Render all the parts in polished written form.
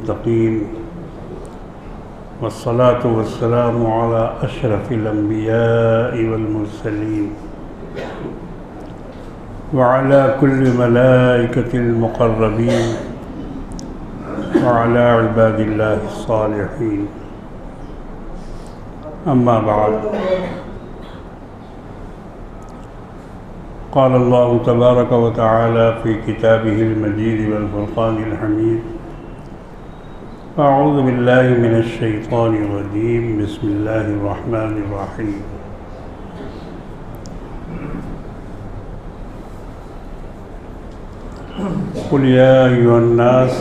मुत्तक़ीन वस्सलातु वस्सलामु अला अशरफिल अंबियाइ वल मुरसलीन व अला कुल्लि मलाइकतिल मुक़र्रबीन व अला इबादिल्लाहिस सालिहीन। अम्मा बाद, क़ाल अल्लाहु तबारक व तआला फ़ी किताबिहिल मजीद वल फ़ुरक़ानिल हमीद। अऊज़ु बिल्लाहि मिनश शैतानिर रजीम। बिस्मिल्लाहिर रहमानिर रहीम। क़ुल या अय्युहन नास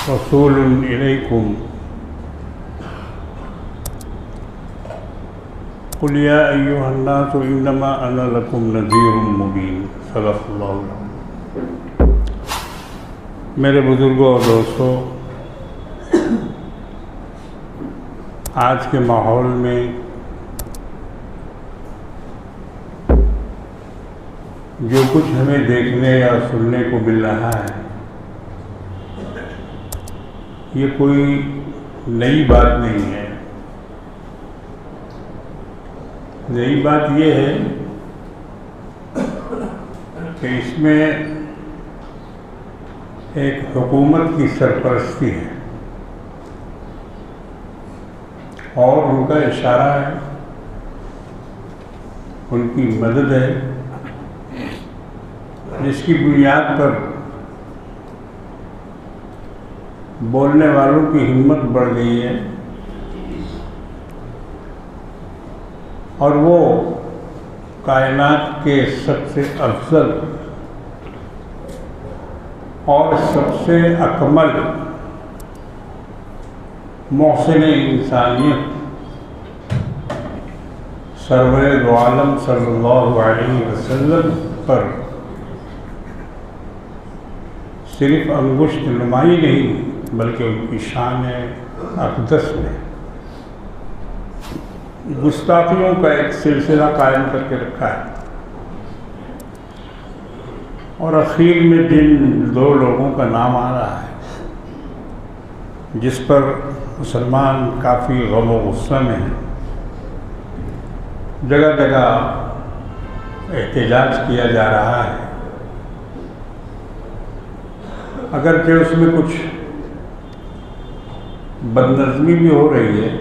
रसूलुन इलैकुम क़ुल या अय्युहन नास इन्नमा अना लकुम नज़ीरुम मुबीन। सल्लल्लाहु अलैहि वसल्लम। मेरे बुज़ुर्गों और दोस्तों, आज के माहौल में जो कुछ हमें देखने या सुनने को मिल रहा है, ये कोई नई बात नहीं है। नई बात ये है कि इसमें एक हुकूमत की सरपरस्ती है और उनका इशारा है, उनकी मदद है, जिसकी बुनियाद पर बोलने वालों की हिम्मत बढ़ गई है और वो कायनात के सबसे अफजल और सबसे अकमल मोहसिन इंसानियत सरवरे दो आलम सल्लल्लाहु अलैहि वसल्लम पर सिर्फ अंगुष्ठ नुमाई नहीं बल्कि उनकी शान अक़दस में गुस्ताखियों का एक सिलसिला कायम करके रखा है। और आखिर में जिन दो लोगों का नाम आ रहा है, जिस पर मुसलमान काफ़ी गम व गुस्सा में हैं, जगह जगह एहतजाज किया जा रहा है, अगर कि उसमें कुछ बदनज़मी भी हो रही है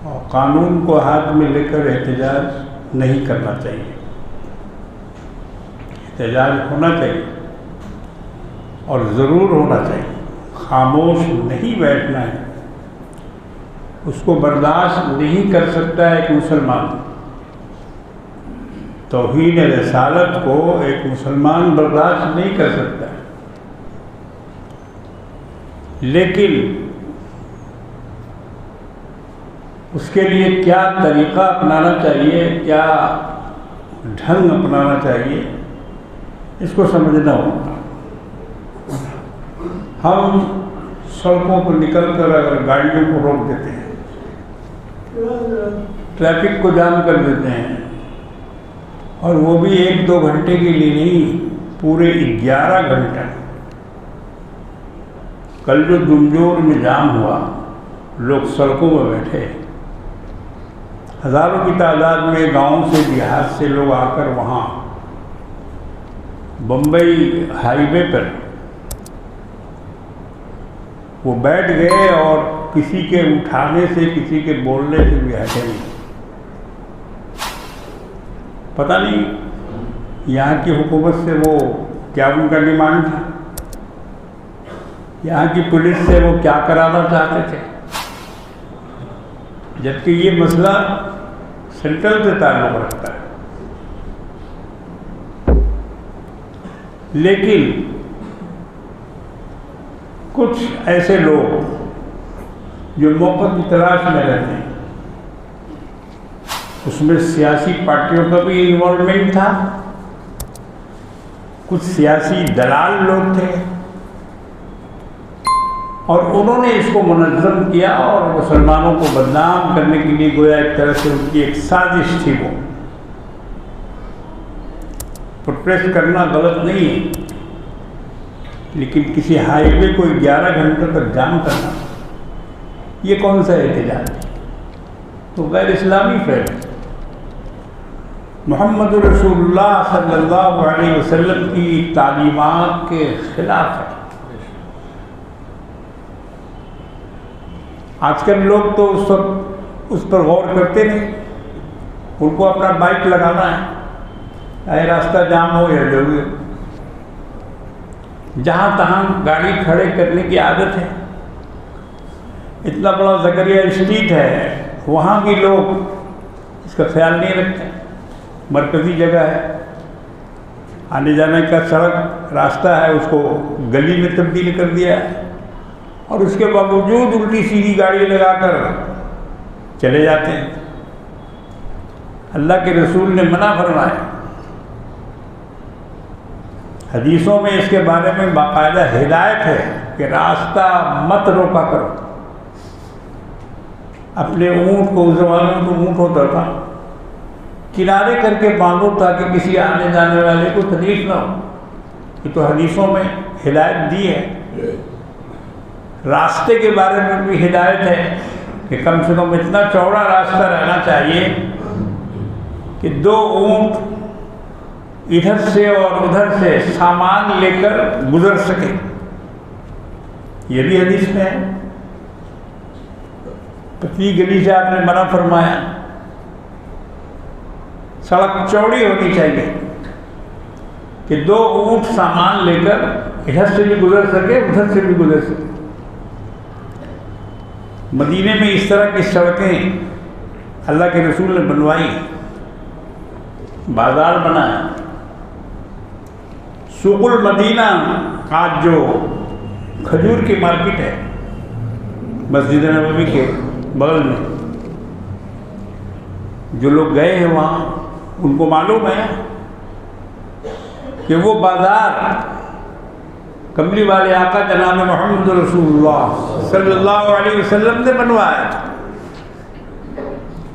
और कानून को हाथ में लेकर एहतजाज नहीं करना चाहिए। एहतजाज होना चाहिए और ज़रूर होना चाहिए। खामोश नहीं बैठना है। उसको बर्दाश्त नहीं कर सकता एक मुसलमान। तौहीन रिसालत को एक मुसलमान बर्दाश्त नहीं कर सकता। लेकिन उसके लिए क्या तरीक़ा अपनाना चाहिए, क्या ढंग अपनाना चाहिए, इसको समझना होगा। हम सड़कों पर निकलकर अगर गाड़ियों को रोक देते हैं, ट्रैफिक को जाम कर देते हैं, और वो भी 1-2 घंटे के लिए नहीं, पूरे 11 घंटा। कल जो दुमजोर में जाम हुआ, लोग सड़कों में बैठे, हज़ारों की तादाद में गाँव से देहात से लोग आकर वहाँ बम्बई हाईवे पर वो बैठ गए और किसी के उठाने से, किसी के बोलने से भी हटे नहीं। पता नहीं यहाँ की हुकूमत से वो क्या उनका डिमांड था, यहाँ की पुलिस से वो क्या कराना चाहते थे, जबकि ये मसला सेंट्रल से ताल्लुक़ रखता है। लेकिन कुछ ऐसे लोग जो मौक़िफ़ की तलाश में रहते हैं, उसमें सियासी पार्टियों का भी इन्वॉल्वमेंट था, कुछ सियासी दलाल लोग थे और उन्होंने इसको मुनज़्ज़म किया और मुसलमानों को बदनाम करने के लिए गोया एक तरह से उनकी एक साजिश थी वो। प्रोटेस्ट करना गलत नहीं है, लेकिन किसी हाईवे को 11 घंटे तक जाम करना, ये कौन सा एहतजाज है? तो गैर इस्लामी फैल। मोहम्मद रसूलुल्लाह सल्लल्लाहु अलैहि वसल्लम की तालीमात के खिलाफ है। आजकल लोग तो उस पर गौर करते नहीं, उनको अपना बाइक लगाना है, चाहे रास्ता जाम हो या जो भी हो, जहाँ तहाँ गाड़ी खड़े करने की आदत है। इतना बड़ा ज़करिया स्ट्रीट है, वहाँ भी लोग इसका ख्याल नहीं रखते। मरकज़ी जगह है, आने जाने का सड़क रास्ता है, उसको गली में तब्दील कर दिया है, और उसके बावजूद उल्टी सीधी गाड़ी लगाकर चले जाते हैं। अल्लाह के रसूल ने मना फरमाया, हदीसों में इसके बारे में बाकायदा हिदायत है कि रास्ता मत रोका करो। अपने ऊँट को, उस ज़माने में तो ऊँट होता था, किनारे करके बांधो ताकि किसी आने जाने वाले को तकलीफ ना हो। ये तो हदीसों में हिदायत दी है। रास्ते के बारे में भी हिदायत है कि कम से कम इतना चौड़ा रास्ता रहना चाहिए कि 2 ऊँट इधर से और उधर से सामान लेकर गुजर सके। ये भी हदीस में है। पतली गली से आपने मना फरमाया। सड़क चौड़ी होनी चाहिए कि 2 ऊँट सामान लेकर इधर से भी गुजर सके, उधर से भी गुजर सके। मदीने में इस तरह की सड़कें अल्लाह के रसूल ने बनवाई, बाजार बनाया। सुकुल मदीना आज जो खजूर की मार्केट है मस्जिद नबवी के बगल में, जो लोग गए हैं वहाँ उनको मालूम है कि वो बाजार कमली वाले आका जनाब मोहम्मद रसूलुल्लाह सल्लल्लाहु अलैहि वसल्लम ने बनवाया था।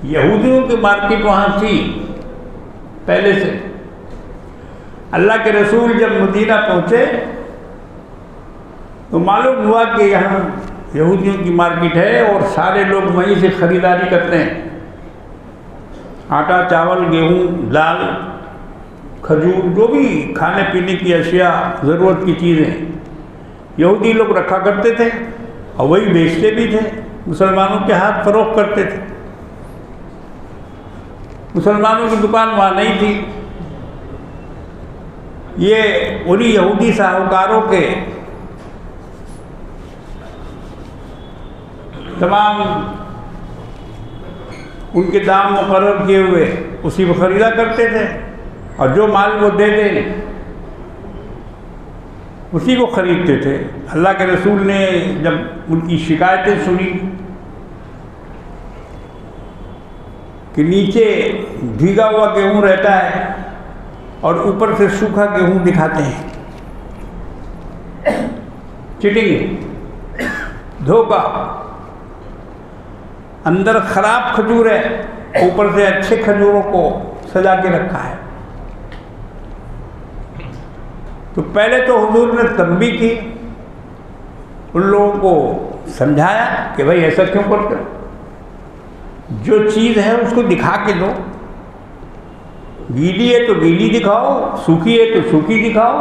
यहूदियों की मार्केट वहाँ थी पहले से। अल्लाह के रसूल जब मदीना पहुँचे तो मालूम हुआ कि यहाँ यहूदियों की मार्केट है और सारे लोग वहीं से ख़रीदारी करते हैं। आटा, चावल, गेहूँ, दाल, खजूर, जो भी खाने पीने की अशिया, ज़रूरत की चीज़ें यहूदी लोग रखा करते थे और वही बेचते भी थे। मुसलमानों के हाथ फरोख्त करते थे। मुसलमानों की दुकान वहाँ नहीं थी। ये उन्हीं यहूदी साहूकारों के तमाम उनके दाम मुकर्रर किए हुए उसी को ख़रीदा करते थे, और जो माल वो दे दें उसी को ख़रीदते थे। अल्लाह के रसूल ने जब उनकी शिकायतें सुनी कि नीचे भीगा हुआ गेहूँ रहता है और ऊपर से सूखा गेहूँ दिखाते हैं, चिटिंग, धोखा, अंदर ख़राब खजूर है, ऊपर से अच्छे खजूरों को सजा के रखा है। तो पहले तो हुजूर ने तंबीह की, उन लोगों को समझाया कि भाई ऐसा क्यों करते हो, जो चीज़ है उसको दिखा के दो। गीली है तो गीली दिखाओ, सूखी है तो सूखी दिखाओ,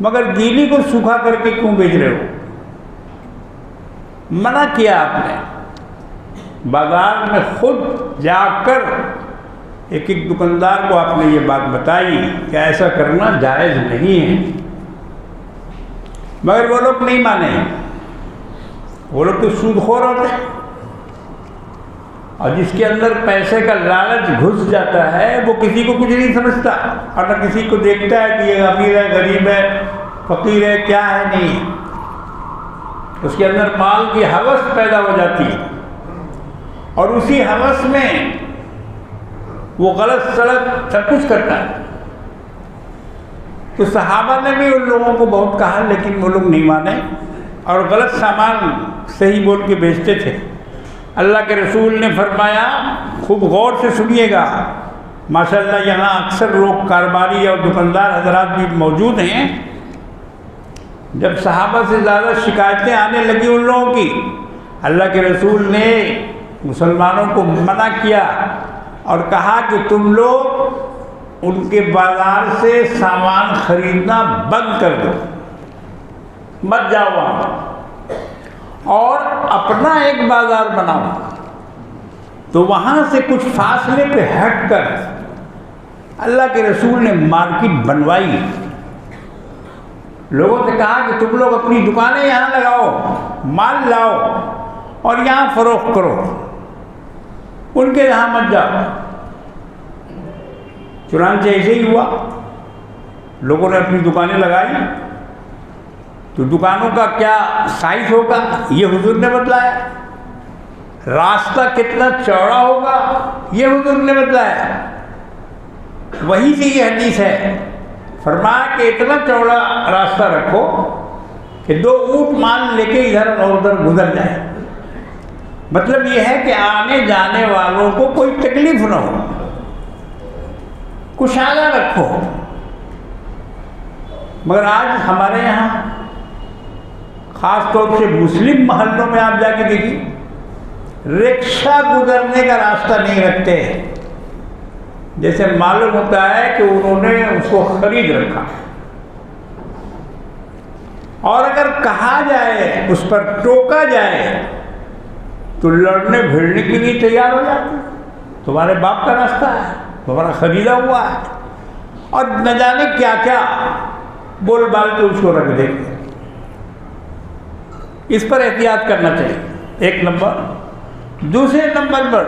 मगर गीली को सूखा करके क्यों बेच रहे हो? मना किया आपने। बाजार में खुद जाकर एक एक दुकानदार को आपने ये बात बताई कि ऐसा करना जायज़ नहीं है, मगर वो लोग नहीं माने। वो लोग तो सूदखोर होते हैं, और जिसके अंदर पैसे का लालच घुस जाता है वो किसी को कुछ नहीं समझता, और न किसी को देखता है कि ये अमीर है, गरीब है, फ़कीर है, क्या है, नहीं। उसके अंदर माल की हवस पैदा हो जाती है, और उसी हवस में वो गलत सलत सब कुछ करता है। तो सहाबा ने भी उन लोगों को बहुत कहा, लेकिन वो लोग नहीं माने और गलत सामान सही बोल के बेचते थे। अल्लाह के रसूल ने फरमाया, खूब गौर से सुनिएगा, माशाल्लाह यहाँ अक्सर लोग कारोबारी और दुकानदार हजरात भी मौजूद हैं। जब सहाबा से ज़्यादा शिकायतें आने लगी उन लोगों की, अल्लाह के रसूल ने मुसलमानों को मना किया और कहा कि तुम लोग उनके बाज़ार से सामान खरीदना बंद कर दो, मत जाओ वहाँ और अपना एक बाज़ार बनाओ। तो वहाँ से कुछ फासले पे हट कर अल्लाह के रसूल ने मार्केट बनवाई। लोगों से कहा कि तुम लोग अपनी दुकानें यहाँ लगाओ, माल लाओ और यहाँ फरोख्त करो, उनके यहाँ मत जाओ। चुनांचे ऐसे ही हुआ, लोगों ने अपनी दुकानें लगाई। तो दुकानों का क्या साइज होगा ये हुजूर ने बतलाया, रास्ता कितना चौड़ा होगा ये हुजूर ने बतलाया। वहीं से ये हदीस है, फरमाया कि इतना चौड़ा रास्ता रखो कि 2 ऊँट माल लेके इधर और उधर गुजर जाए। मतलब ये है कि आने जाने वालों को कोई तकलीफ ना हो, कुशादा रखो। मगर आज हमारे यहाँ ख़ास तौर से मुस्लिम मोहल्लों में आप जाके देखिए, रिक्शा गुजरने का रास्ता नहीं रखते, जैसे मालूम होता है कि उन्होंने उसको खरीद रखा। और अगर कहा जाए, उस पर टोका जाए, तो लड़ने भिड़ने के लिए तैयार हो जाते। तुम्हारे बाप का रास्ता है, तुम्हारा खरीदा हुआ है, और न जाने क्या क्या बोल बाल के उसको रख देंगे। इस पर एहतियात करना चाहिए, एक नंबर। दूसरे नंबर पर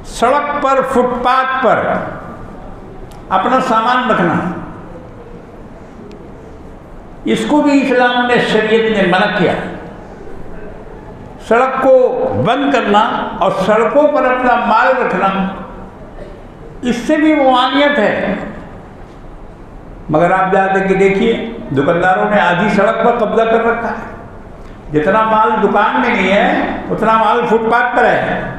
सड़क पर, फुटपाथ पर अपना सामान रखना, इसको भी इस्लाम ने, शरीयत ने मना किया। सड़क को बंद करना और सड़कों पर अपना माल रखना, इससे भी मुआनियत है। मगर आप जाकर के देखिए, दुकानदारों ने आधी सड़क पर कब्जा कर रखा है। जितना माल दुकान में नहीं है उतना माल फुटपाथ पर है।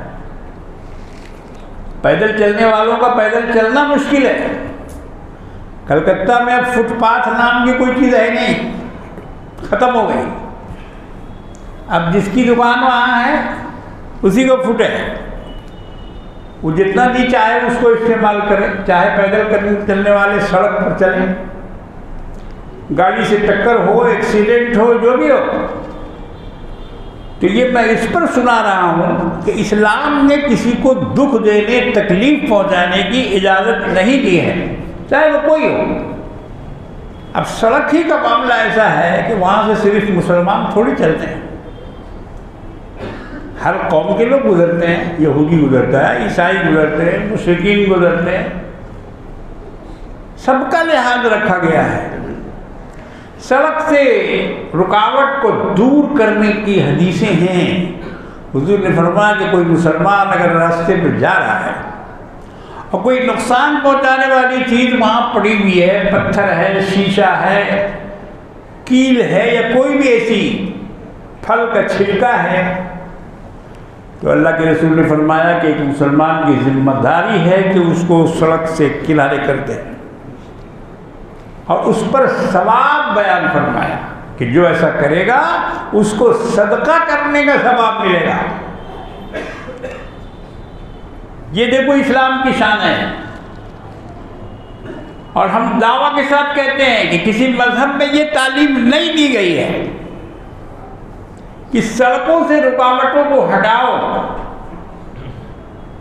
पैदल चलने वालों का पैदल चलना मुश्किल है। कलकत्ता में अब फुटपाथ नाम की कोई चीज़ है नहीं, ख़त्म हो गई। अब जिसकी दुकान वहाँ है उसी को फुट है, वो जितना भी चाहे उसको इस्तेमाल करें, चाहे पैदल चलने वाले सड़क पर चलें, गाड़ी से टक्कर हो, एक्सीडेंट हो, जो भी हो। तो ये मैं इस पर सुना रहा हूँ कि इस्लाम ने किसी को दुख देने, तकलीफ पहुँचाने की इजाज़त नहीं दी है, चाहे वो कोई हो। अब सड़क ही का मामला ऐसा है कि वहाँ से सिर्फ मुसलमान थोड़ी चलते हैं, हर कौम के लोग गुजरते हैं। यहूदी गुजरता है, ईसाई गुजरते हैं, मुश्रिकीन गुजरते हैं, सबका लिहाज रखा गया है। सड़क से रुकावट को दूर करने की हदीसें हैं। हुजूर ने फरमाया कि कोई मुसलमान अगर रास्ते पर जा रहा है और कोई नुकसान पहुंचाने वाली चीज़ वहाँ पड़ी हुई है, पत्थर है, शीशा है, कील है, या कोई भी ऐसी फल का छिलका है, तो अल्लाह के रसूल ने फरमाया कि एक मुसलमान की जिम्मेदारी है कि उसको सड़क से किनारे कर दे, और उस पर सवाब बयान फरमाया कि जो ऐसा करेगा उसको सदका करने का सवाब मिलेगा। ये देखो इस्लाम की शान है। और हम दावा के साथ कहते हैं कि किसी मजहब में ये तालीम नहीं दी गई है कि सड़कों से रुकावटों को हटाओ,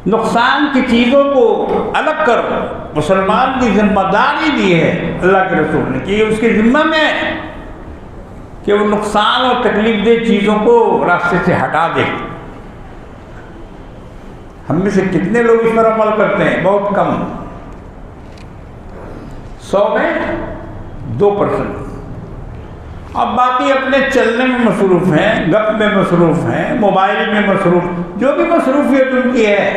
नुकसान की चीज़ों को अलग करो। मुसलमान की जिम्मेदारी दी है अल्लाह के रसूल ने कि उसके जिम्मा में है कि वो नुकसान और तकलीफ दे चीज़ों को रास्ते से हटा दे। हम में से कितने लोग इस पर अमल करते हैं? बहुत कम, 100 में 2%। अब बाकी अपने चलने में मसरूफ़ हैं, गप में मसरूफ़ हैं, मोबाइल में मसरूफ़, जो भी मसरूफियत उनकी है,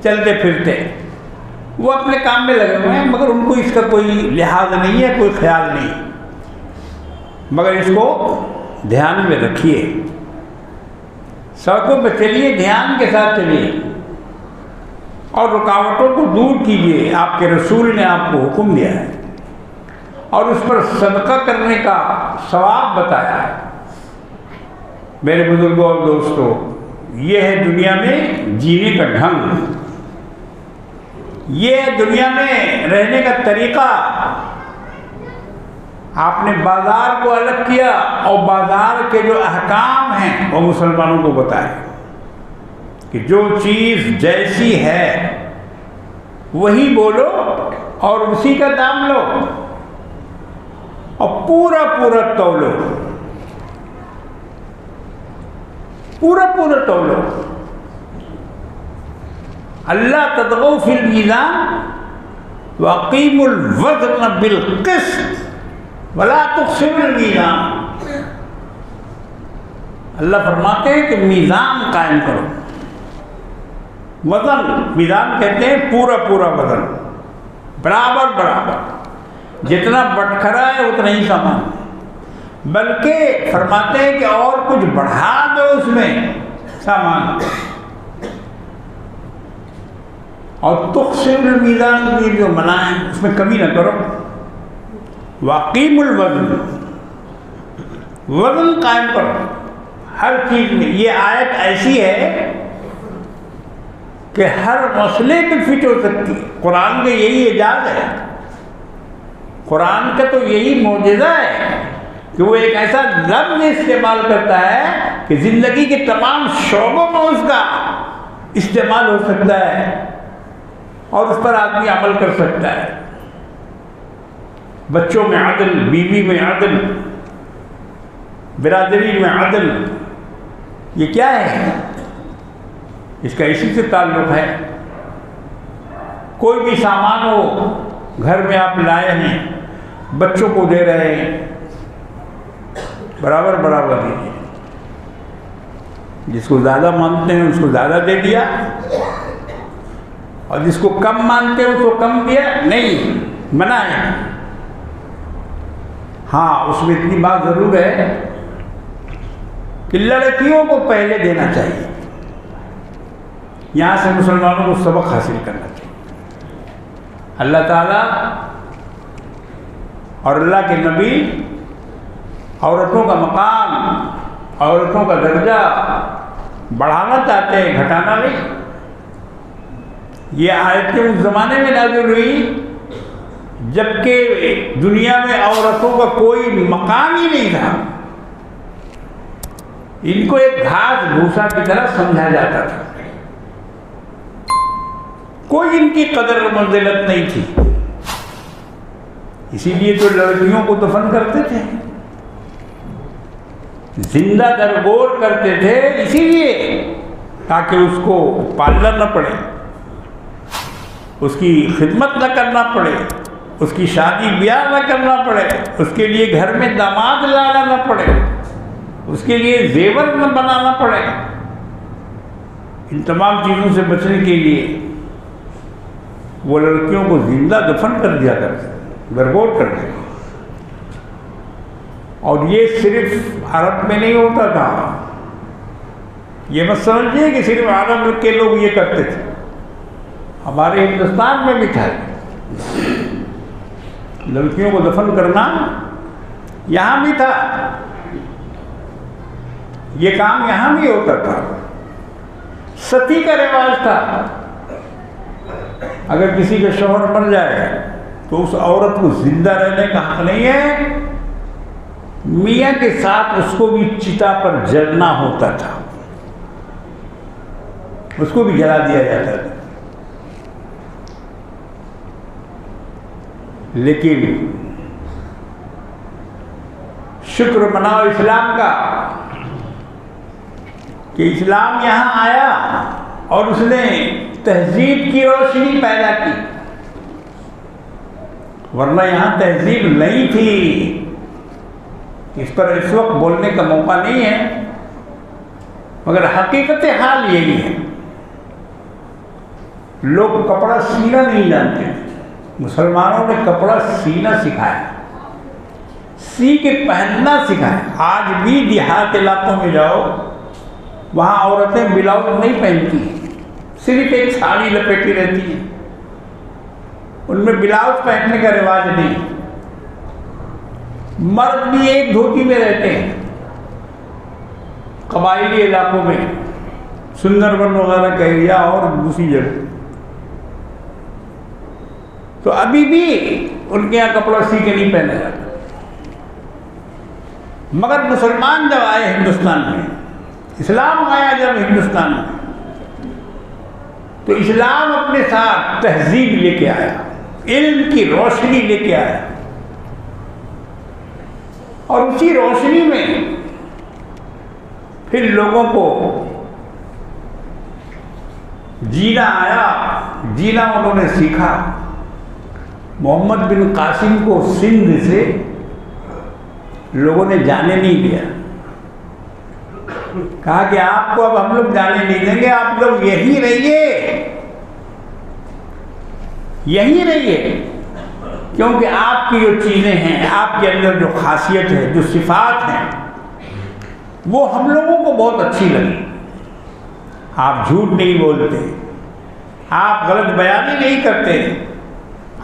चलते फिरते वो अपने काम में लगे हुए हैं, मगर उनको इसका कोई लिहाज नहीं है, कोई ख्याल नहीं। मगर इसको ध्यान में रखिए, सड़कों पर चलिए, ध्यान के साथ चलिए, और रुकावटों को दूर कीजिए, आपके रसूल ने आपको हुक्म दिया है और उस पर सदका करने का सवाब बताया है। मेरे बुजुर्गों और दोस्तों, ये है दुनिया में जीने का ढंग, ये है दुनिया में रहने का तरीका। आपने बाजार को अलग किया और बाजार के जो अहकाम हैं वो मुसलमानों को बताए कि जो चीज़ जैसी है वही बोलो और उसी का दाम लो और पूरा पूरा तौलो, पूरा पूरा तौलो। अल्लाह तदगौ फिल मीज़ान वक़ीमुल वज़्न बिल क़िस्त वला तुख़्सिरुल मीज़ान। अल्लाह फरमाते हैं कि मीज़ान कायम करो। वज़न, मीज़ान कहते हैं पूरा पूरा वज़न, बराबर बराबर, जितना बटखरा है उतना ही सामान, बल्कि फरमाते हैं कि और कुछ बढ़ा दो उसमें सामान। और तुख़्सिरुल मीज़ान की जो मना है उसमें कमी न करो। वाक़ीमुल वज़न, वज़न कायम करो हर चीज़ में। ये आयत ऐसी है कि हर मसले पे फिट हो सकती है। कुरान का यही एजाज़ है, कुरान का तो यही मोजज़ा है कि वो एक ऐसा लफ्ज़ इस्तेमाल करता है कि ज़िंदगी के तमाम शोबों में उसका इस्तेमाल हो सकता है और उस पर आदमी अमल कर सकता है। बच्चों में अदल, बीवी में अदल, बिरादरी में अदल, ये क्या है? इसका इसी से ताल्लुक़ है। कोई भी सामान हो घर में आप लाए हैं, बच्चों को दे रहे हैं, बराबर बराबर दीजिए। जिसको ज़्यादा मानते हैं उसको ज़्यादा दे दिया और जिसको कम मानते हैं उसको कम दिया नहीं, मना है। हाँ, उसमें इतनी बात ज़रूर है कि लड़कियों को पहले देना चाहिए। यहाँ से मुसलमानों को सबक हासिल करना चाहिए। अल्लाह ताला और अल्लाह के नबी औरतों का मकाम, औरतों का दर्जा बढ़ाना चाहते हैं, घटाना नहीं। ये आयतें उस ज़माने में नाज़िल हुई जबकि दुनिया में औरतों का कोई मकाम ही नहीं था। इनको एक घास भूसा की तरह समझा जाता था, कोई इनकी कदर और मंजिलत नहीं थी। इसीलिए तो लड़कियों को दफन करते थे, जिंदा दरगोर करते थे, इसीलिए ताकि उसको पालना न पड़े, उसकी खिदमत न करना पड़े, उसकी शादी ब्याह न करना पड़े, उसके लिए घर में दामाद लाना न पड़े, उसके लिए जेवर न बनाना पड़े। इन तमाम चीज़ों से बचने के लिए वो लड़कियों को जिंदा दफन कर दिया करते, दरगोर कर दिया। और ये सिर्फ अरब में नहीं होता था, ये मत समझिए कि सिर्फ अरब के लोग ये करते थे, हमारे हिंदुस्तान में भी था। लड़कियों को दफन करना यहाँ भी था, ये काम यहाँ भी होता था। सती का रिवाज था, अगर किसी का शौहर मर जाए तो उस औरत को जिंदा रहने का हक नहीं है, मियाँ के साथ उसको भी चिता पर जलना होता था, उसको भी जला दिया जाता था। लेकिन शुक्र मनाओ इस्लाम का कि इस्लाम यहाँ आया और उसने तहजीब की रोशनी पैदा की, वरना यहाँ तहजीब नहीं थी। इस पर इस वक्त बोलने का मौका नहीं है, मगर हकीकत हाल यही है। लोग कपड़ा सीना नहीं जानते, मुसलमानों ने कपड़ा सीना सिखाया, सी के पहनना सिखाया। आज भी देहात इलाकों में जाओ, वहाँ औरतें ब्लाउज नहीं पहनती, सिर्फ एक साड़ी लपेटी रहती है, उनमें ब्लाउज पहनने का रिवाज नहीं। मर्द भी एक धोती में रहते हैं कबायली इलाकों में, सुंदरबन वगैरह का एरिया और दूसरी जगह। तो अभी भी उनके यहाँ कपड़ा सी के नहीं पहना जाता। मगर मुसलमान जब आए हिंदुस्तान में, इस्लाम आया जब हिंदुस्तान में, तो इस्लाम अपने साथ तहजीब लेके आया, इल्म की रोशनी लेके आया, और उसी रोशनी में फिर लोगों को जीना आया, जीना उन्होंने सीखा। मोहम्मद बिन कासिम को सिंध से लोगों ने जाने नहीं दिया, कहा कि आपको अब हम लोग जाने नहीं देंगे, आप लोग यहीं रहिए, यहीं रहिए, क्योंकि आपकी जो चीज़ें हैं, आपके अंदर जो खासियत है, जो सिफात हैं, वो हम लोगों को बहुत अच्छी लगी। आप झूठ नहीं बोलते, आप गलत बयानी नहीं करते,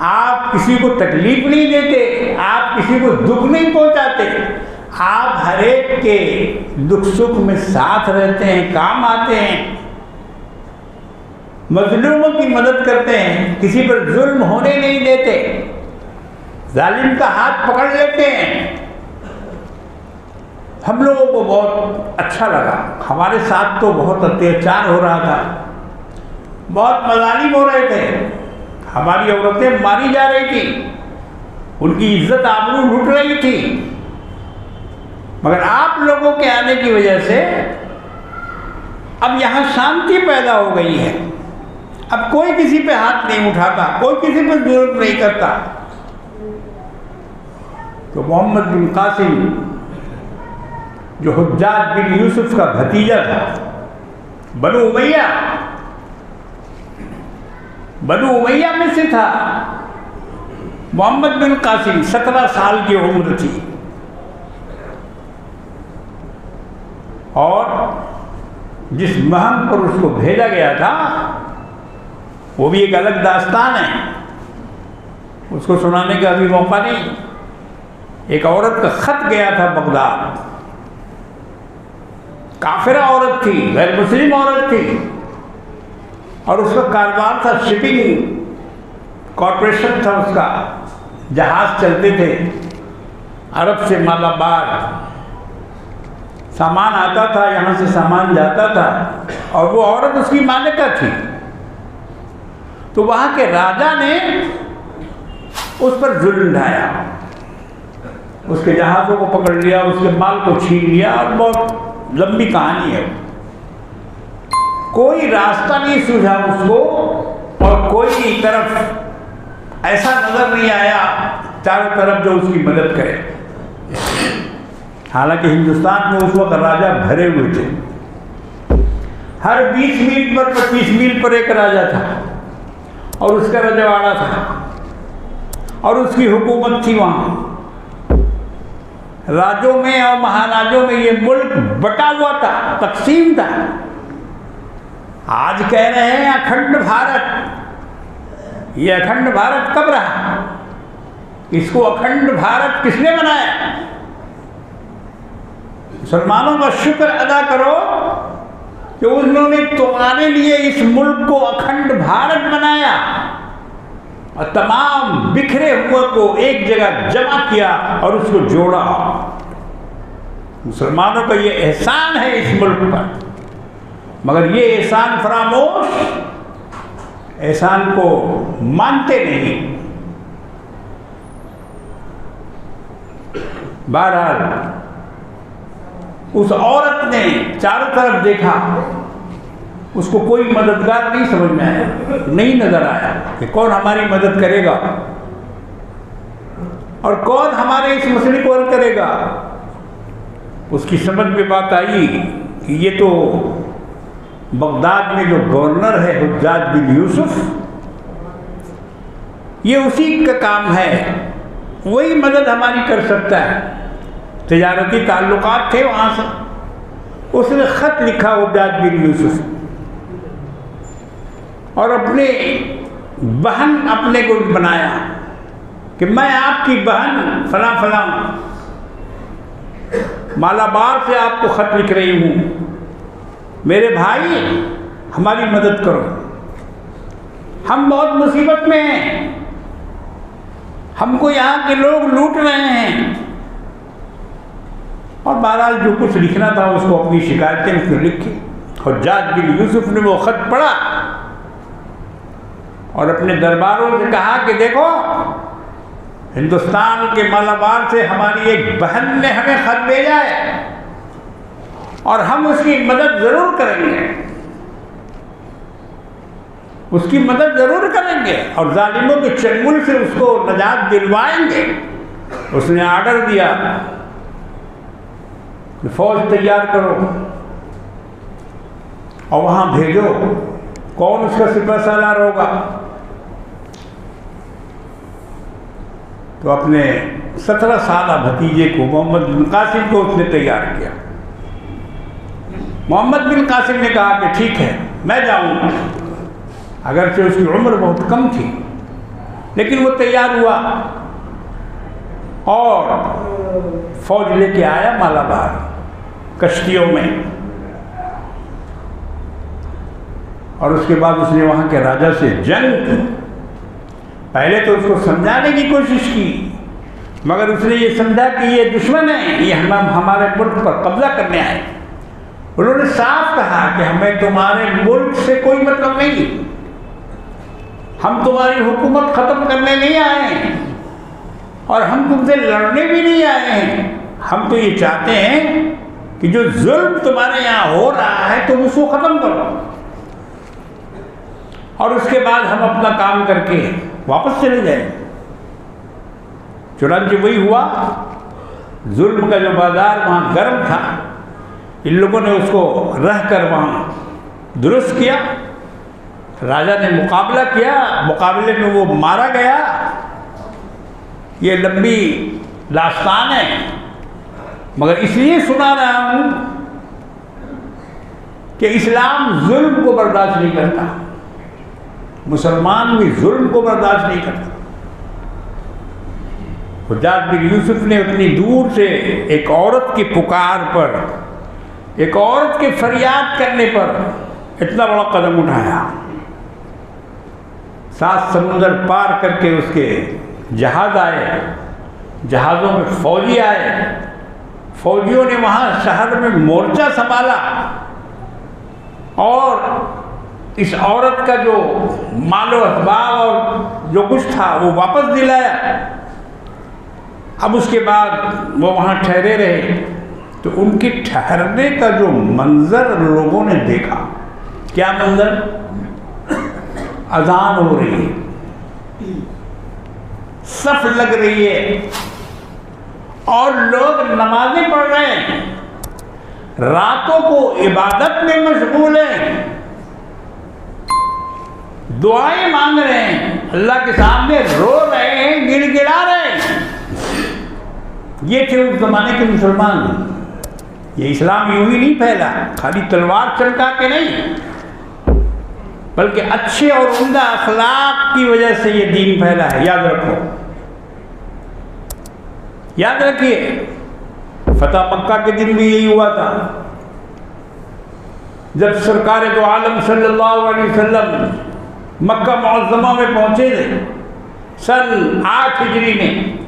आप किसी को तकलीफ नहीं देते, आप किसी को दुख नहीं पहुंचाते, आप हर एक के दुख सुख में साथ रहते हैं, काम आते हैं, मजलूमों की मदद करते हैं, किसी पर जुल्म होने नहीं देते, जालिम का हाथ पकड़ लेते हैं। हम लोगों को बहुत अच्छा लगा। हमारे साथ तो बहुत अत्याचार हो रहा था, बहुत मजालिम हो रहे थे, हमारी औरतें मारी जा रही थी, उनकी इज्जत आबरू लूट रही थी। मगर आप लोगों के आने की वजह से अब यहाँ शांति पैदा हो गई है। अब कोई किसी पे हाथ नहीं उठाता, कोई किसी पे जुल्म नहीं करता। तो मोहम्मद बिन कासिम, जो हुज्जाज बिन यूसुफ का भतीजा था, बनु उमैया में से था। मोहम्मद बिन कासिम 17 साल की उम्र थी, और जिस महम पर उसको भेजा गया था वो भी एक अलग दास्तान है, उसको सुनाने का अभी मौका नहीं। एक औरत का खत गया था बगदाद, काफिरा औरत थी, गैर मुस्लिम औरत थी, और उसका कारोबार था, शिपिंग कॉरपोरेशन था उसका, जहाज चलते थे अरब से मालाबार, सामान आता था, यहाँ से सामान जाता था, और वो औरत उसकी मालिका थी। तो वहाँ के राजा ने उस पर जुल्म ढाया, उसके जहाज़ों को पकड़ लिया, उसके माल को छीन लिया, और बहुत लंबी कहानी है। कोई रास्ता नहीं सूझा उसको, और कोई तरफ ऐसा नजर नहीं आया चारों तरफ जो उसकी मदद करे। हालांकि हिंदुस्तान में उस वक्त राजा भरे हुए थे, हर 20 मील पर 25 मील पर एक राजा था, और उसका रजवाड़ा था, और उसकी हुकूमत थी। वहाँ राजों में और महाराजों में ये मुल्क बटा हुआ था, तकसीम था। आज कह रहे हैं अखंड भारत। ये अखंड भारत कब रहा? इसको अखंड भारत किसने बनाया? मुसलमानों का शुक्र अदा करो कि उन्होंने तुम्हारे लिए इस मुल्क को अखंड भारत बनाया और तमाम बिखरे हुए को एक जगह जमा किया और उसको जोड़ा। मुसलमानों का ये एहसान है इस मुल्क पर, मगर ये एहसान फरामोश, एहसान को मानते नहीं। बहरहाल उस औरत ने चारों तरफ देखा, उसको कोई मददगार नहीं समझ में आया, नहीं नजर आया कि कौन हमारी मदद करेगा और कौन हमारे इस मसले को हल करेगा। उसकी समझ में बात आई कि ये तो बगदाद में जो गवर्नर है हुज्जाज बिन यूसुफ, ये उसी का काम है, वही मदद हमारी कर सकता है। तिजारती ताल्लुकात थे वहाँ से। उसने ख़त लिखा हुज्जाज बिन यूसुफ और अपने बहन अपने को बनाया कि मैं आपकी बहन फलां फलां मालाबार से आपको खत लिख रही हूँ, मेरे भाई हमारी मदद करो, हम बहुत मुसीबत में हैं, हमको यहाँ के लोग लूट रहे हैं। और बहरहाल जो कुछ लिखना था उसको अपनी शिकायतें उसने लिखी। हज्जाज बिन यूसुफ ने वो खत पढ़ा और अपने दरबारों से कहा कि देखो, हिंदुस्तान के मालाबार से हमारी एक बहन ने हमें खत भेजा है और हम उसकी मदद जरूर करेंगे, उसकी मदद जरूर करेंगे और जालिमों के चंगुल से उसको निजात दिलवाएंगे। उसने आर्डर दिया कि फौज तैयार करो और वहां भेजो। कौन उसका सिपहसालार होगा? तो अपने 17 साल भतीजे को, मोहम्मद बिन कासिम को उसने तैयार किया। मोहम्मद बिन कासिम ने कहा कि ठीक है मैं जाऊंगा, अगरचे उसकी उम्र बहुत कम थी, लेकिन वो तैयार हुआ और फौज लेके आया मालाबार कश्तियों में। और उसके बाद उसने वहां के राजा से जंग की। पहले तो उसको समझाने की कोशिश की, मगर उसने ये समझा कि ये दुश्मन है, ये हमारे मुल्क पर कब्जा करने आए। उन्होंने साफ कहा कि हमें तुम्हारे मुल्क से कोई मतलब नहीं, हम तुम्हारी हुकूमत खत्म करने नहीं आए हैं और हम तुमसे लड़ने भी नहीं आए हैं। हम तो ये चाहते हैं कि जो जुल्म तुम्हारे यहाँ हो रहा है तुम उसको खत्म करो और उसके बाद हम अपना काम करके वापस चले जाए। चुनांचे वही हुआ। जुल्म का जो बाजार वहाँ गर्म था, इन लोगों ने उसको रह कर वहाँ दुरुस्त किया। राजा ने मुकाबला किया, मुकाबले में वो मारा गया। ये लंबी दास्तान है, मगर इसलिए सुना रहा हूँ कि इस्लाम जुल्म को बर्दाश्त नहीं करता, मुसलमान भी जुल्म को बर्दाश्त नहीं करता। हज्जाज बिन यूसुफ ने उतनी दूर से एक औरत की पुकार पर, एक औरत के फरियाद करने पर इतना बड़ा कदम उठाया। 7 समुंदर पार करके उसके जहाज आए, जहाज़ों में फौजी आए, फौजियों ने वहाँ शहर में मोर्चा संभाला और इस औरत का जो मालो असबाब और जो कुछ था वो वापस दिलाया। अब उसके बाद वो वहाँ ठहरे रहे, तो उनके ठहरने का जो मंजर लोगों ने देखा, क्या मंजर? अजान हो रही है, सफ लग रही है और लोग नमाजें पढ़ रहे हैं, रातों को इबादत में मशगूल हैं, दुआएं मांग रहे हैं, अल्लाह के सामने रो रहे हैं, गिड़गिड़ा रहे हैं। ये थे उस जमाने के मुसलमान। ये इस्लाम यूं ही नहीं फैला, खाली तलवार चमका के नहीं, बल्कि अच्छे और उम्दा अखलाक की वजह से ये दीन फैला है। याद रखो, याद रखिए, फतह मक्का के दिन भी यही हुआ था। जब सरकार दो आलम सल्लल्लाहु अलैहि वसल्लम मक्का मुअज़्ज़मा में पहुंचे थे, सन 8 हिजरी में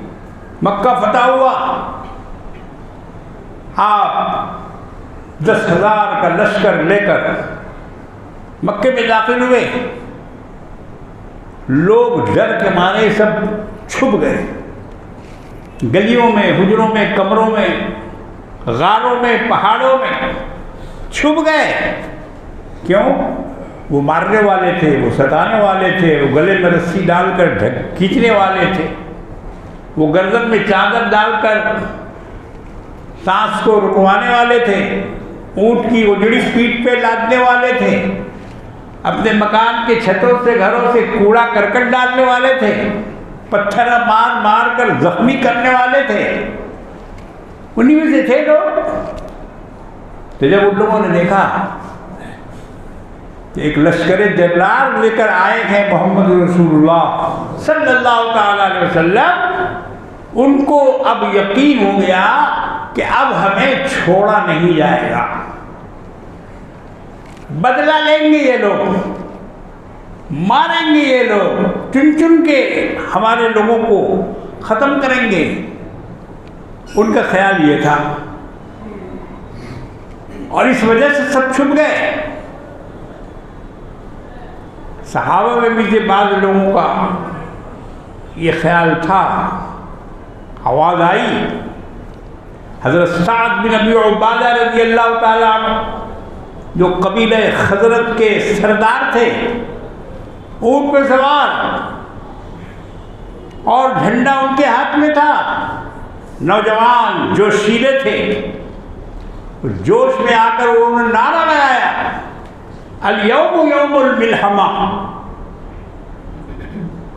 मक्का फतह हुआ। आप 10,000 का लश्कर लेकर मक्के में दाखिल हुए। लोग डर के मारे सब छुप गए, गलियों में, हुजरों में, कमरों में, गारों में, पहाड़ों में छुप गए। क्यों? वो मारने वाले थे, वो सताने वाले थे, वो गले में रस्सी डालकर खींचने वाले थे, वो गर्दन में चादर डालकर सांस को रुकवाने वाले थे, ऊंट की उजड़ी पीठ पे लादने वाले थे, अपने मकान के छतों से, घरों से कूड़ा करकट डालने वाले थे, पत्थर मार मार कर जख्मी करने वाले थे। उन्हीं में से थे लोग। तो जब उन लोगों ने देखा एक लश्कर जब्बार लेकर आए हैं मोहम्मद रसूलुल्लाह सल्लल्लाहु ताला अलैहि वसल्लम। उनको अब यकीन हो गया कि अब हमें छोड़ा नहीं जाएगा, बदला लेंगे ये लोग, मारेंगे ये लोग, चुन चुन के हमारे लोगों को ख़त्म करेंगे। उनका ख्याल ये था और इस वजह से सब छुप गए। सहाबा में भी बाद लोगों का ये ख्याल था। आवाज़ आई, हज़रत साद बिन अबी उबादा रज़ी अल्लाह ताला अन्हु जो कबीले खज़रत के सरदार थे, ऊँट पे सवार और झंडा उनके हाथ में था, नौजवान जोशीले थे। जोश में आकर उन्होंने नारा लगाया, अल यौम यौमुल मिल्हमा,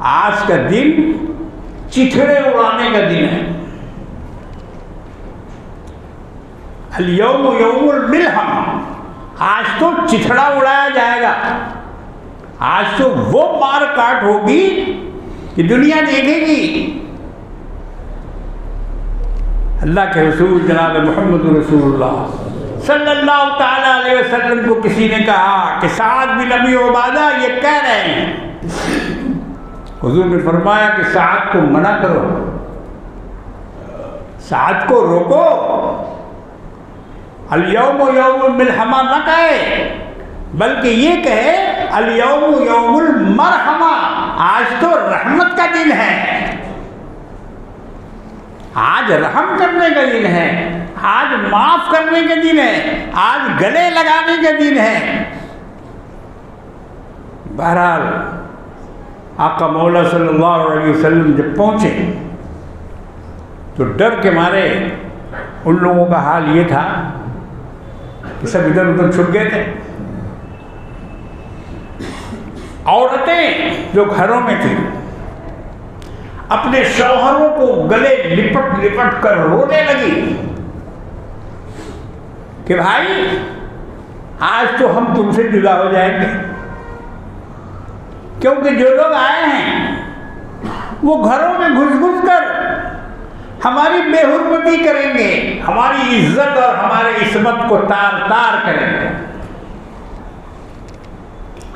आज का दिन चिथड़े उड़ाने का दिन है। अल यौम यौमुल मिल्हमा, आज तो चिथड़ा उड़ाया जाएगा, आज तो वो मार काट होगी कि दुनिया देखेगी। अल्लाह के रसूल जनाब मोहम्मद रसूलुल्लाह सल्लल्लाहु ताला अलैहि वसल्लम को किसी ने कहा कि साद बिन अबी उबादा ये कह रहे हैं। हुजूर ने फरमाया कि साद को मना करो, साद को रोको, अल यौम यौमुल मिल्हमा न कहे, बल्कि ये कहे अल यौम यौमुल मरहमा, आज तो रहमत का दिन है, आज रहम करने का दिन है, आज माफ करने का दिन है, आज गले लगाने का दिन है। बहरहाल आका मौला सल्लल्लाहु अलैहि वसल्लम जब पहुँचे तो डर के मारे उन लोगों का हाल ये था कि सब इधर उधर छुप गए थे। औरतें जो घरों में थी अपने शौहरों को गले लिपट लिपट कर रोने लगी कि भाई आज तो हम तुमसे जुदा हो जाएंगे, क्योंकि जो लोग आए हैं वो घरों में घुस घुस कर हमारी बेहुरमती करेंगे, हमारी इज्जत और हमारे इस्मत को तार तार करेंगे,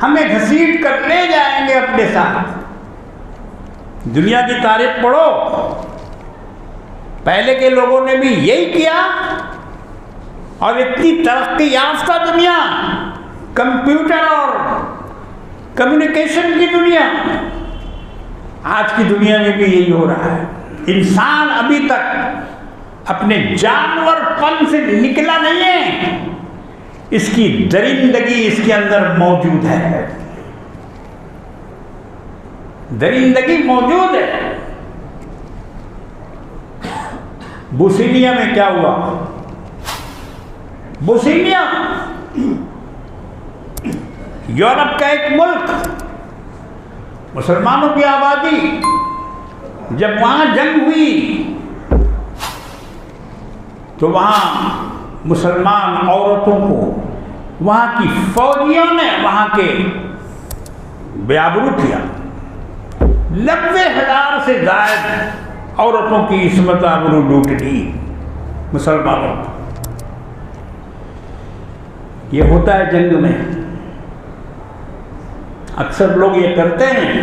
हमें घसीट कर ले जाएंगे अपने साथ। दुनिया की तारीफ पढ़ो, पहले के लोगों ने भी यही किया और इतनी तरक्की याफ्ता दुनिया, कंप्यूटर और कम्युनिकेशन की दुनिया, आज की दुनिया में भी यही हो रहा है। इंसान अभी तक अपने जानवरपन से निकला नहीं है, इसकी दरिंदगी इसके अंदर मौजूद है, दरिंदगी मौजूद है। बुसीनिया में क्या हुआ? बुसीनिया यूरोप का एक मुल्क, मुसलमानों की आबादी, जब वहां जंग हुई तो वहां मुसलमान औरतों को वहां की फौजियों ने वहां के बेआबरू किया। 90,000 से ज्यादा औरतों की इस्मत आबरू लूट ली मुसलमानों। ये होता है जंग में, अक्सर लोग ये करते हैं,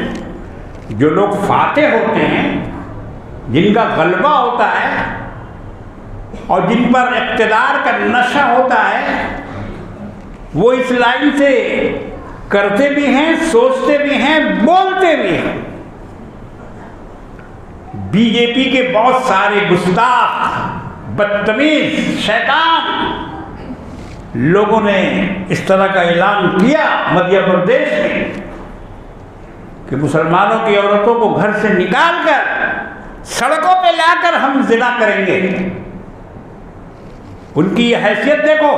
जो लोग फातेह होते हैं, जिनका गलबा होता है और जिन पर इक़्तिदार का नशा होता है, वो इस लाइन से करते भी हैं, सोचते भी हैं, बोलते भी हैं। बीजेपी के बहुत सारे गुस्ताख, बदतमीज, शैतान लोगों ने इस तरह का ऐलान किया मध्य प्रदेश में कि मुसलमानों की औरतों को घर से निकालकर सड़कों पे लाकर हम ज़िना करेंगे। उनकी ये हैसियत देखो,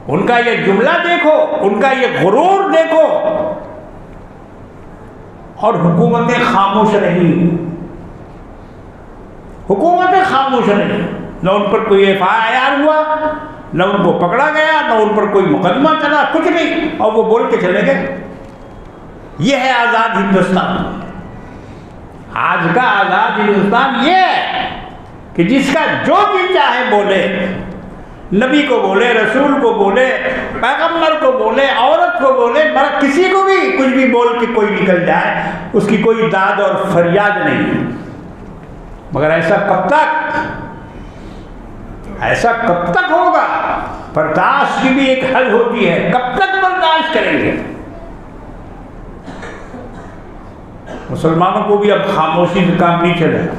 उनका ये जुमला देखो, उनका ये गुरूर देखो, और हुकूमतें खामोश रही, हुकूमतें खामोश रही। न उन पर कोई FIR हुआ, न उनको पकड़ा गया, न उन पर कोई मुकदमा चला, कुछ नहीं, और वो बोल के चले गए। ये है आज़ाद हिंदुस्तान। आज का आज़ाद हिंदुस्तान ये है कि जिसका जो भी चाहे बोले, नबी को बोले, रसूल को बोले, पैगंबर को बोले, औरत को बोले, मगर किसी को भी कुछ भी बोल के कोई निकल जाए, उसकी कोई दाद और फरियाद नहीं। मगर ऐसा कब तक होगा? बर्दाश्त की भी एक हद होती है, कब तक बर्दाश्त करेंगे? मुसलमानों को भी अब खामोशी से काम नहीं चलेगा,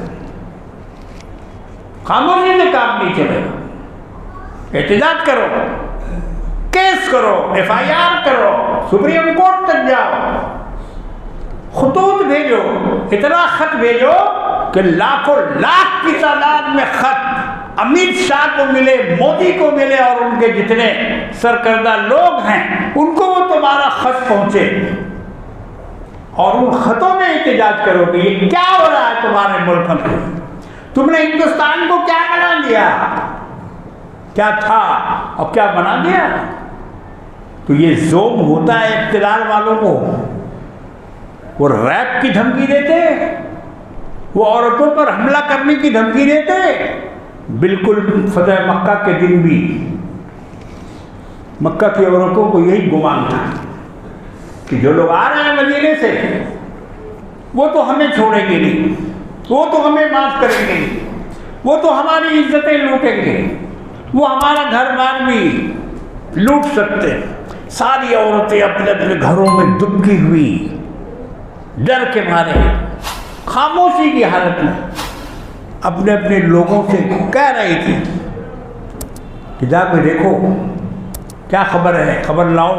खामोशी से काम नहीं चलेगा। एहतजाज करो, केस करो, FIR करो, सुप्रीम कोर्ट तक जाओ, खतूत भेजो, इतना खत भेजो कि लाखों लाख की तादाद में खत अमित शाह को मिले, मोदी को मिले, और उनके जितने सरकर्दा लोग हैं उनको वो तुम्हारा खत पहुंचे, और उन खतों में एहतजाज करो कि ये क्या हो रहा है तुम्हारे मुल्क में, तुमने हिंदुस्तान को क्या बना दिया, क्या था और क्या बना दिया। तो ये जोम होता है इख्तिलाल वालों को। वो रैप की धमकी देते, वो औरतों पर हमला करने की धमकी देते। बिल्कुल फतह मक्का के दिन भी मक्का की औरतों को यही गुमान था कि जो लोग आ रहे हैं मदीने से वो तो हमें छोड़ेंगे नहीं, वो तो हमें माफ करेंगे नहीं, वो तो हमारी इज्जतें लूटेंगे, वो हमारा घर बार भी लूट सकते। सारी औरतें अपने अपने घरों में दुबकी हुई, डर के मारे, खामोशी की हालत में अपने अपने लोगों से कह रही थी कि जाकर देखो क्या खबर है, खबर लाओ,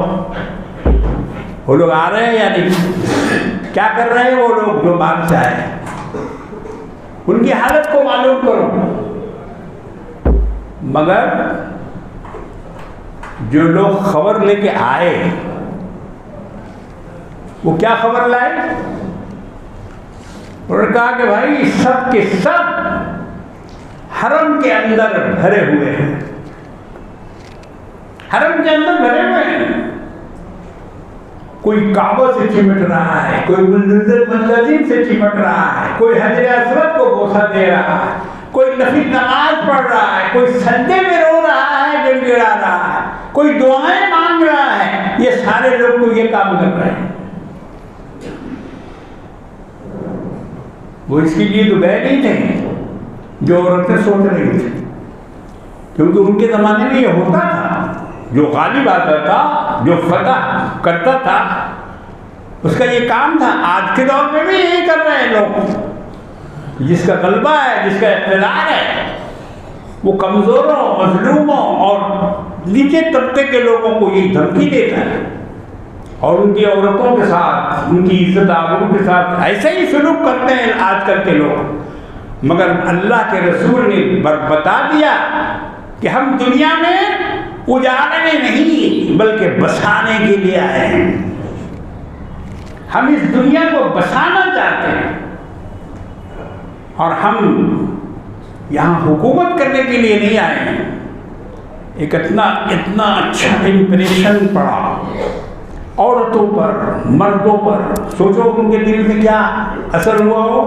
वो लोग आ रहे हैं या नहीं, क्या कर रहे हैं वो लोग जो बादशाह है, उनकी हालत को मालूम करो। मगर जो लोग खबर लेके आए वो क्या खबर लाए? उन्होंने कहा कि भाई सब के सब हरम के अंदर भरे हुए हैं, हरम के अंदर भरे हुए हैं। कोई काबा से चिमट रहा है, कोई मुंतजिम से चिमट रहा है, कोई हजरे असवद को बोसा दे रहा है, कोई नफिल नमाज पढ़ रहा है, कोई सजदे में रो रहा है, गिड़गिड़ा रहा है, कोई दुआएं मांग रहा है। ये सारे लोग तो ये काम कर रहे हैं। वो इसके लिए तो गए नहीं थे जो औरतें सोच रही थी, क्योंकि उनके ज़माने में ये होता था। जो गालिब आता था, जो फतह करता था, उसका ये काम था। आज के दौर में भी यही कर रहे हैं लोग। जिसका गलबा है, जिसका इक़्तिदार है, वो कमज़ोरों, मज़लूमों और नीचे तबके के लोगों को ये धमकी देता है, और उनकी औरतों के साथ, उनकी इज्जत आबरू के साथ ऐसे ही सलूक करते हैं आजकल के लोग। मगर अल्लाह के रसूल ने बता दिया कि हम दुनिया में उजाड़ने नहीं बल्कि बसाने के लिए आए हैं। हम इस दुनिया को बसाना चाहते हैं, और हम यहाँ हुकूमत करने के लिए नहीं आए हैं। एक इतना अच्छा इम्प्रेशन पड़ा औरतों पर, मर्दों पर। सोचो उनके दिल में क्या असर हुआ हो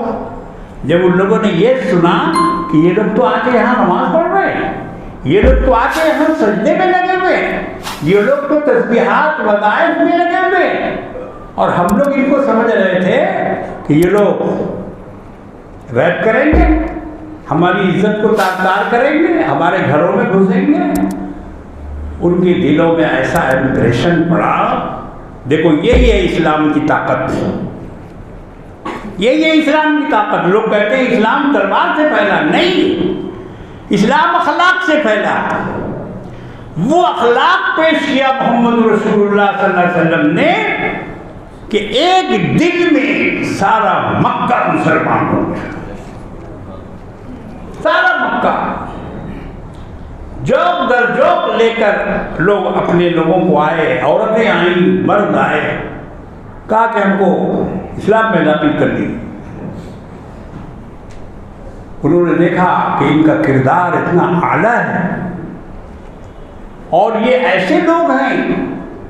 जब उन लोगों ने ये सुना कि ये लोग तो आके यहाँ नमाज पढ़ रहे हैं, ये लोग तो आके यहाँ सजदे में लगे हुए हैं, ये लोग तो तस्बीहात वज़ाइफ में लगे हुए हैं। और हम लोग इनको समझ रहे थे कि ये लोग रैप करेंगे, हमारी इज्जत को तार-तार करेंगे, हमारे घरों में घुसेंगे। उनके दिलों में ऐसा इम्प्रेशन पड़ा। देखो यही है इस्लाम की ताकत, यही है इस्लाम की ताकत। लोग कहते हैं इस्लाम तलवार से फैला, नहीं, इस्लाम अखलाक से फैला। वो अखलाक पेश किया मोहम्मद रसूलुल्लाह सल्लल्लाहु अलैहि वसल्लम ने कि एक दिन में सारा मक्का मुसलमान हो गया। सारा मक्का जोक दर जोक लेकर लोग अपने लोगों को आए, औरतें आई, मर्द आए, कहा कि हमको इस्लाम में दाखिल कर दी। उन्होंने देखा कि इनका किरदार इतना आला है, और ये ऐसे लोग हैं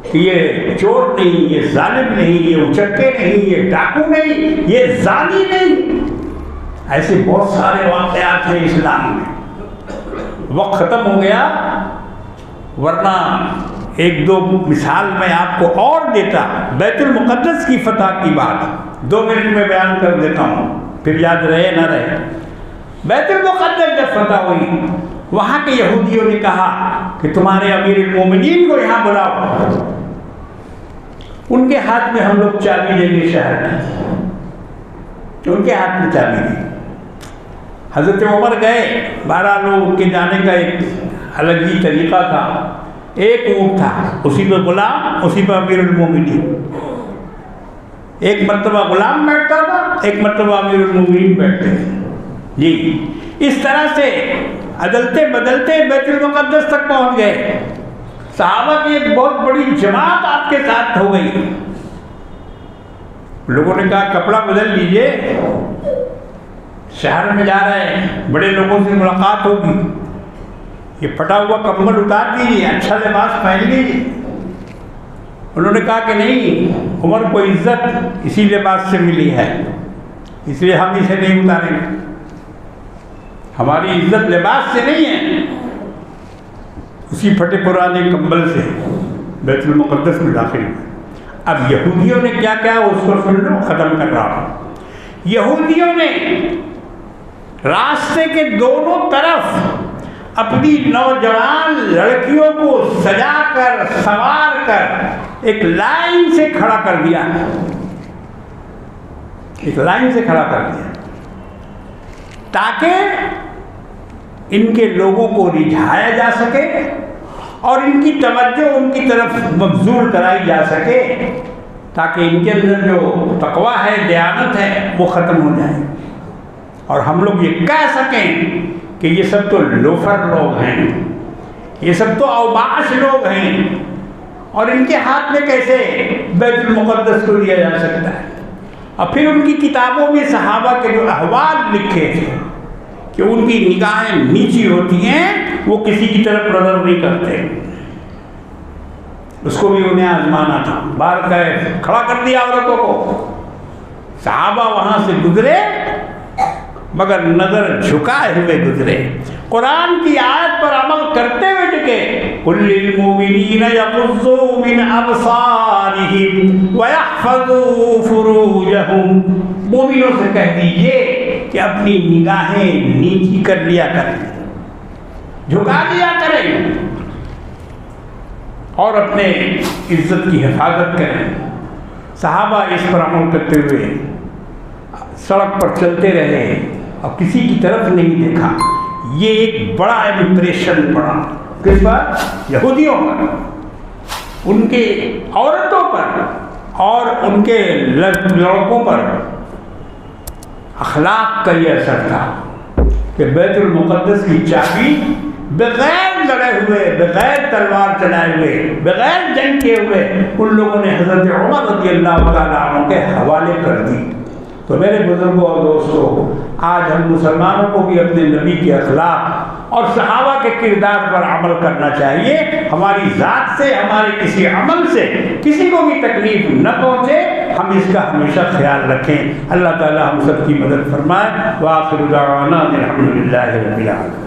कि ये चोर नहीं, ये जालिम नहीं, ये उचक्के नहीं, ये डाकू नहीं, ये जानी नहीं। ऐसे बहुत सारे वाक़यात हैं इस्लाम में। वक्त ख़त्म हो गया, वरना एक दो मिसाल मैं आपको और देता। बैतुल मुक़द्दस की फतह की बात 2 मिनट में बयान कर देता हूँ, फिर याद रहे ना रहे। बैतुल मुक़द्दस जब फतह हुई, वहाँ के यहूदियों ने कहा कि तुम्हारे अमीरुल मोमिनीन को यहाँ बुलाओ। उनके हाथ में हम लोग चाबी देंगे शहर की, उनके हाथ में चाबी दी। हज़रत उमर गए, 12 लोग, उनके जाने का एक अलग ही तरीक़ा था। एक ऊँट था, उसी पर गुलाम, उसी पर अमीरुल मोमिनीन। एक मर्तबा गुलाम बैठता था, एक मर्तबा अमीरुल मोमिनीन बैठते थे जी। इस तरह से अदलते बदलते बैतुल मुक़द्दस तक पहुँच गए। सहाबा की एक बहुत बड़ी जमात आपके साथ हो गई। लोगों ने कहा कपड़ा बदल लीजिए, शहर में जा रहे हैं, बड़े लोगों से मुलाकात होगी, ये फटा हुआ कंबल उतार दीजिए, अच्छा लिबास पहन लीजिए। उन्होंने कहा कि नहीं, उमर को इज्जत इसी लिबास से मिली है, इसलिए हम इसे नहीं उतारेंगे। हमारी इज्जत लिबास से नहीं है, उसी फटे पुराने कंबल से बैतुल मुक़द्दस में दाखिल हुए। अब यहूदियों ने क्या क्या, उसको सुन लो, ख़त्म कर रहा हूँ। यहूदियों ने रास्ते के दोनों तरफ अपनी नौजवान लड़कियों को सजाकर संवार कर एक लाइन से खड़ा कर दिया, एक लाइन से खड़ा कर दिया, ताकि इनके लोगों को रिझाया जा सके और इनकी तवज्जो उनकी तरफ मबजूल कराई जा सके, ताकि इनके अंदर जो तकवा है, दयानत है, वो ख़त्म हो जाए और हम लोग ये कह सकें कि ये सब तो लोफर लोग हैं, ये सब तो अवबाश लोग हैं, और इनके हाथ में कैसे बैतुल मुक़द्दस को लिया जा सकता है। और फिर उनकी किताबों में सहाबा के जो अहवाल लिखे थे कि उनकी निगाहें नीची होती हैं, वो किसी की तरफ नजर नहीं करते, उसको भी उन्हें आजमाना था। बाहर गए, खड़ा कर दिया औरतों को। सहाबा वहाँ से गुजरे, मगर नजर झुकाए हुए गुजरे, कुरान की आयत पर अमल करते हुए टिके। कुल्लिल मुमिनीन यग़ुज़्ज़ू मिन अब्सारिहिम व यहफ़ज़ू फ़ुरूजहुम। मोमिनों से कह दीजिए कि अपनी निगाहें नीची कर लिया करें, झुका दिया करें और अपने इज्जत की हिफाजत करें। सहाबा इस पर अमल करते हुए सड़क पर चलते रहे और किसी की तरफ नहीं देखा। ये एक बड़ा इम्प्रेशन पड़ा किस पर? यहूदियों पर, उनके औरतों पर और उनके लड़कों पर। अखलाक का ये असर था कि बैतुल मुक़द्दस की चाबी बगैर लड़े हुए, बगैर तलवार चलाए हुए, बगैर जंग किए हुए उन लोगों ने हज़रत उमर रज़ियल्लाहु तआला अन्हु के हवाले कर दी। तो मेरे बुजुर्गों और दोस्तों, आज हम मुसलमानों को भी अपने नबी के अखलाक और सहाबा के किरदार पर अमल करना चाहिए। हमारी ज़ात से, हमारे किसी अमल से किसी को भी तकलीफ न पहुँचे, हम इसका हमेशा ख्याल रखें। अल्लाह ताला हम सब की मदद फरमाए। व आखिरु दावाना अनिल हम्दुलिल्लाहि रब्बिल आलमीन।